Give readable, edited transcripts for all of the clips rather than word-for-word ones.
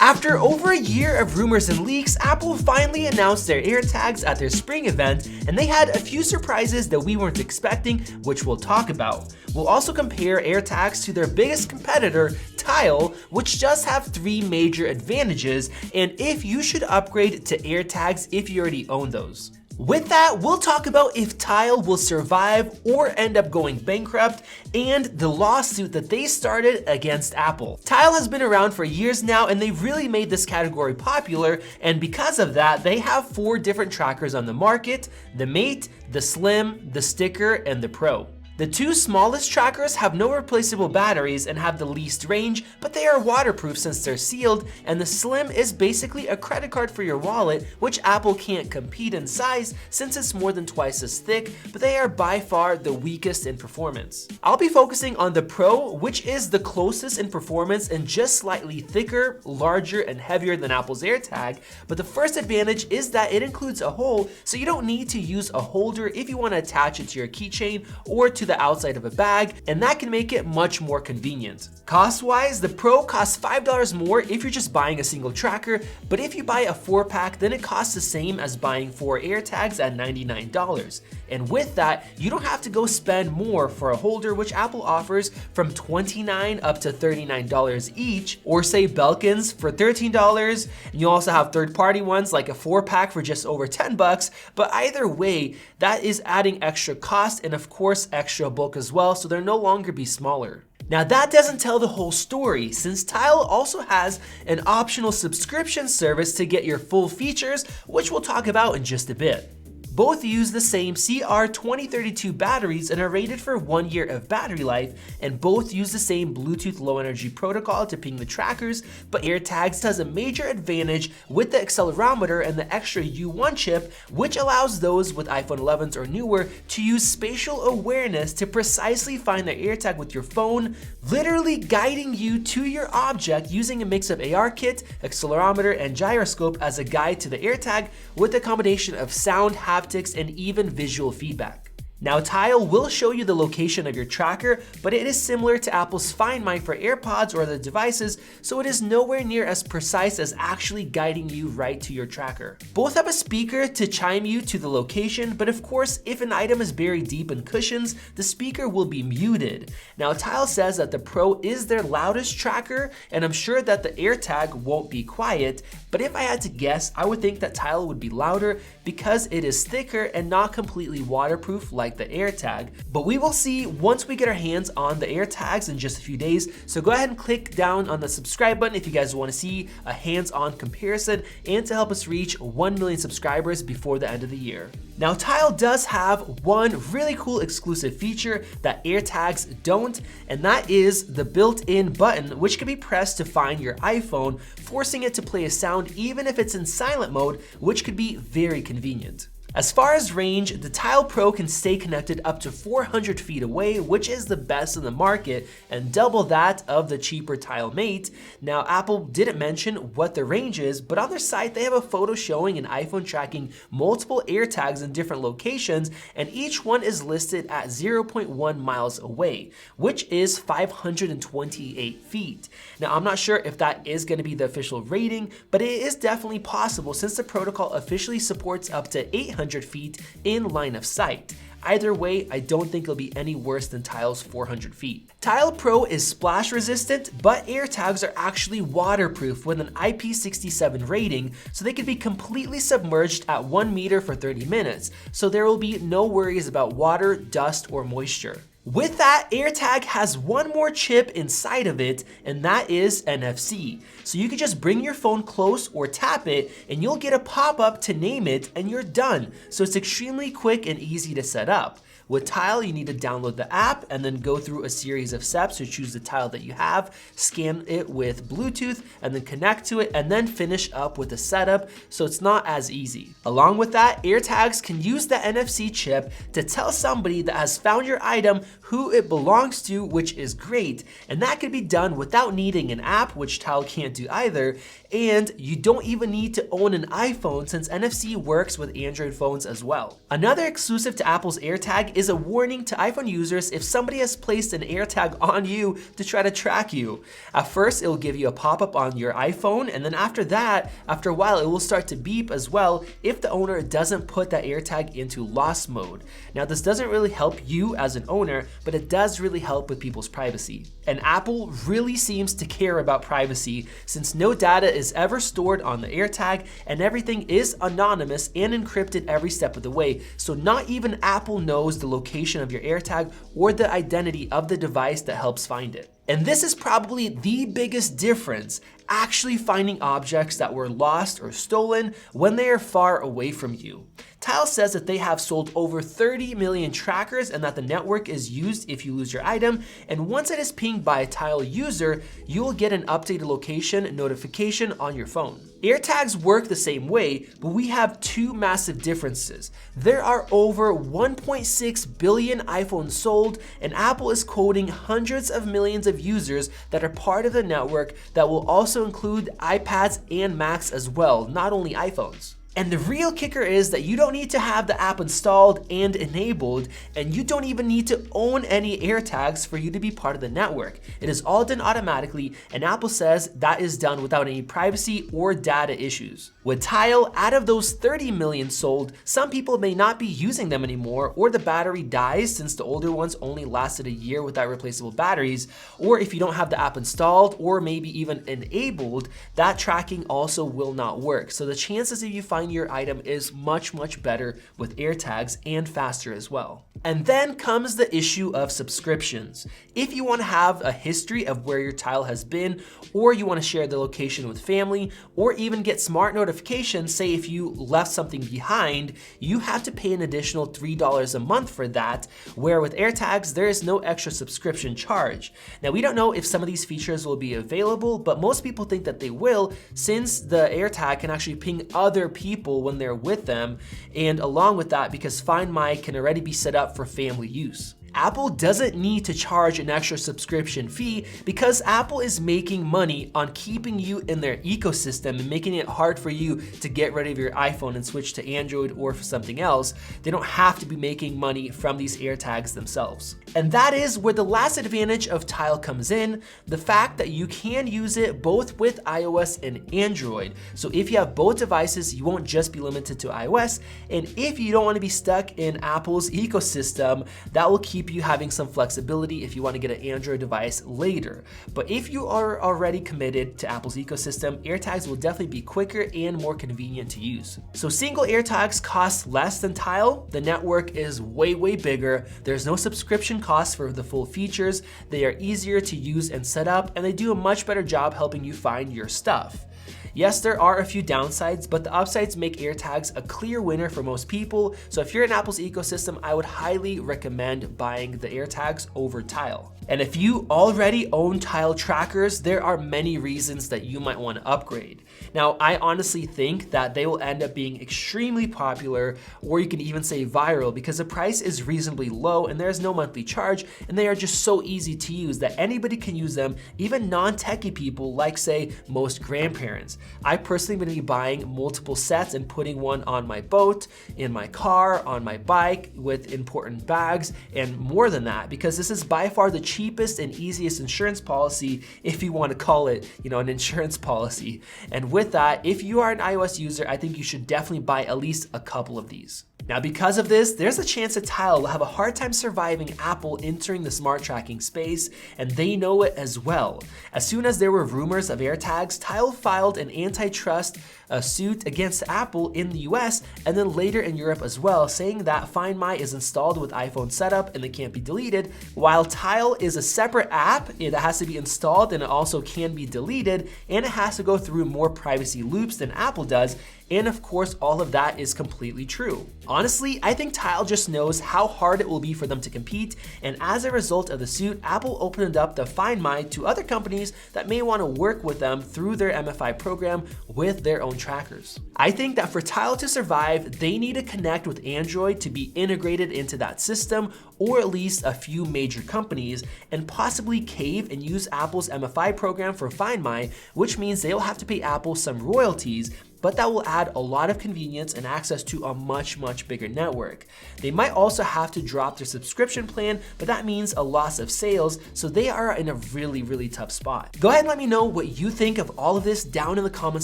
After over a year of rumors and leaks, Apple finally announced their AirTags at their spring event, and they had a few surprises that we weren't expecting, which we'll talk about. We'll also compare AirTags to their biggest competitor, Tile, which does have 3 major advantages, and if you should upgrade to AirTags if you already own those. With that, we'll talk about if Tile will survive or end up going bankrupt, and the lawsuit that they started against Apple. Tile has been around for years now, and they really made this category popular, and because of that, they have 4 different trackers on the market: the Mate, the Slim, the Sticker, and the Pro. The 2 smallest trackers have no replaceable batteries and have the least range, but they are waterproof since they're sealed, and the Slim is basically a credit card for your wallet, which Apple can't compete in size since it's more than twice as thick, but they are by far the weakest in performance. I'll be focusing on the Pro, which is the closest in performance and just slightly thicker, larger, and heavier than Apple's AirTag, but the first advantage is that it includes a hole, so you don't need to use a holder if you want to attach it to your keychain or to the outside of a bag, and that can make it much more convenient. Cost-wise, the Pro costs $5 more if you're just buying a single tracker, but if you buy a 4-pack, then it costs the same as buying 4 AirTags at $99. And with that, you don't have to go spend more for a holder, which Apple offers from $29 up to $39 each, or say Belkin's for $13, and you also have third-party ones like a 4-pack for just over $10, but either way, that is adding extra cost and of course extra bulk as well, so they'll no longer be smaller. Now that doesn't tell the whole story, since Tile also has an optional subscription service to get your full features, which we'll talk about in just a bit. Both use the same CR2032 batteries and are rated for 1 year of battery life, and both use the same Bluetooth low energy protocol to ping the trackers, but AirTags has a major advantage with the accelerometer and the extra U1 chip, which allows those with iPhone 11s or newer to use spatial awareness to precisely find the AirTag with your phone, literally guiding you to your object using a mix of ARKit, accelerometer, and gyroscope as a guide to the AirTag with a combination of sound, haptics, and even visual feedback. Now Tile will show you the location of your tracker, but it is similar to Apple's Find My for AirPods or other devices, so it is nowhere near as precise as actually guiding you right to your tracker. Both have a speaker to chime you to the location, but of course, if an item is buried deep in cushions, the speaker will be muted. Now Tile says that the Pro is their loudest tracker, and I'm sure that the AirTag won't be quiet, but if I had to guess, I would think that Tile would be louder because it is thicker and not completely waterproof like the AirTag, but we will see once we get our hands on the AirTags in just a few days, so go ahead and click down on the subscribe button if you guys want to see a hands-on comparison and to help us reach 1 million subscribers before the end of the year. Now Tile does have one really cool exclusive feature that AirTags don't, and that is the built-in button, which can be pressed to find your iPhone, forcing it to play a sound even if it's in silent mode, which could be very convenient. As far as range, the Tile Pro can stay connected up to 400 feet away, which is the best in the market and double that of the cheaper Tile Mate. Now Apple didn't mention what the range is, but on their site they have a photo showing an iPhone tracking multiple AirTags in different locations, and each one is listed at 0.1 miles away, which is 528 feet. Now I'm not sure if that is going to be the official rating, but it is definitely possible since the protocol officially supports up to 800 feet in line of sight. Either way, I don't think it'll be any worse than Tile's 400 feet. Tile Pro is splash resistant, but AirTags are actually waterproof with an IP67 rating, so they can be completely submerged at 1 meter for 30 minutes, so there will be no worries about water, dust, or moisture. With that, AirTag has one more chip inside of it, and that is NFC. So you can just bring your phone close or tap it, and you'll get a pop-up to name it, and you're done. So it's extremely quick and easy to set up. With Tile, you need to download the app and then go through a series of steps to choose the tile that you have, scan it with Bluetooth, and then connect to it, and then finish up with the setup, so it's not as easy. Along with that, AirTags can use the NFC chip to tell somebody that has found your item who it belongs to, which is great, and that can be done without needing an app, which Tile can't do either, and you don't even need to own an iPhone since NFC works with Android phones as well. Another exclusive to Apple's AirTag is a warning to iPhone users if somebody has placed an AirTag on you to try to track you. At first, it will give you a pop-up on your iPhone, and then after that, after a while, it will start to beep as well if the owner doesn't put that AirTag into lost mode. Now, this doesn't really help you as an owner, but it does really help with people's privacy. And Apple really seems to care about privacy since no data is ever stored on the AirTag and everything is anonymous and encrypted every step of the way. So not even Apple knows the location of your AirTag or the identity of the device that helps find it. And this is probably the biggest difference, actually finding objects that were lost or stolen when they are far away from you. Tile says that they have sold over 30 million trackers and that the network is used if you lose your item, and once it is pinged by a Tile user, you will get an updated location notification on your phone. AirTags work the same way, but we have two massive differences. There are over 1.6 billion iPhones sold, and Apple is quoting hundreds of millions of users that are part of the network that will also include iPads and Macs as well, not only iPhones. And the real kicker is that you don't need to have the app installed and enabled, and you don't even need to own any AirTags for you to be part of the network. It is all done automatically, and Apple says that is done without any privacy or data issues. With Tile, out of those 30 million sold, some people may not be using them anymore, or the battery dies since the older ones only lasted a year without replaceable batteries, or if you don't have the app installed or maybe even enabled, that tracking also will not work. So the chances of you finding your item is much better with AirTags and faster as well. And then comes the issue of subscriptions. If you want to have a history of where your Tile has been, or you want to share the location with family, or even get smart notifications, say if you left something behind, you have to pay an additional $3 a month for that, where with AirTags, there is no extra subscription charge. Now, we don't know if some of these features will be available, but most people think that they will, since the AirTag can actually ping other people when they're with them, and along with that, because Find My can already be set up for family use. Apple doesn't need to charge an extra subscription fee because Apple is making money on keeping you in their ecosystem and making it hard for you to get rid of your iPhone and switch to Android or for something else. They don't have to be making money from these AirTags themselves. And that is where the last advantage of Tile comes in, the fact that you can use it both with iOS and Android. So if you have both devices, you won't just be limited to iOS. And if you don't want to be stuck in Apple's ecosystem, that will keep you having some flexibility if you want to get an Android device later. But if you are already committed to Apple's ecosystem, AirTags will definitely be quicker and more convenient to use. So single AirTags cost less than Tile. The network is way bigger. There's no subscription costs for the full features. They are easier to use and set up, and they do a much better job helping you find your stuff. Yes, there are a few downsides, but the upsides make AirTags a clear winner for most people. So if you're in Apple's ecosystem, I would highly recommend buying the AirTags over Tile. And if you already own Tile trackers, there are many reasons that you might want to upgrade. Now, I honestly think that they will end up being extremely popular, or you can even say viral, because the price is reasonably low and there's no monthly charge, and they are just so easy to use that anybody can use them, even non-techie people like, say, most grandparents. I personally am going to be buying multiple sets and putting one on my boat, in my car, on my bike, with important bags, and more than that, because this is by far the cheapest and easiest insurance policy, if you want to call it, an insurance policy. And with that, if you are an iOS user, I think you should definitely buy at least a couple of these. Now, because of this, there's a chance that Tile will have a hard time surviving Apple entering the smart tracking space, and they know it as well. As soon as there were rumors of AirTags, Tile filed an antitrust suit against Apple in the US and then later in Europe as well, saying that Find My is installed with iPhone setup and it can't be deleted, while Tile is a separate app that has to be installed and it also can be deleted, and it has to go through more privacy loops than Apple does. And of course, all of that is completely true. Honestly, I think Tile just knows how hard it will be for them to compete, and as a result of the suit, Apple opened up the Find My to other companies that may want to work with them through their MFI program with their own trackers. I think that for Tile to survive, they need to connect with Android to be integrated into that system, or at least a few major companies, and possibly cave and use Apple's MFI program for Find My, which means they'll have to pay Apple some royalties, but that will add a lot of convenience and access to a much bigger network. They might also have to drop their subscription plan, but that means a loss of sales, so they are in a really tough spot. Go ahead and let me know what you think of all of this down in the comment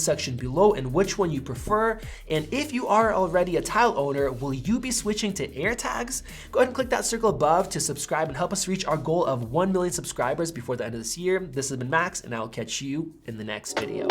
section below and which one you prefer. And if you are already a Tile owner, will you be switching to AirTags? Go ahead and click that circle above to subscribe and help us reach our goal of 1 million subscribers before the end of this year. This has been Max, and I'll catch you in the next video.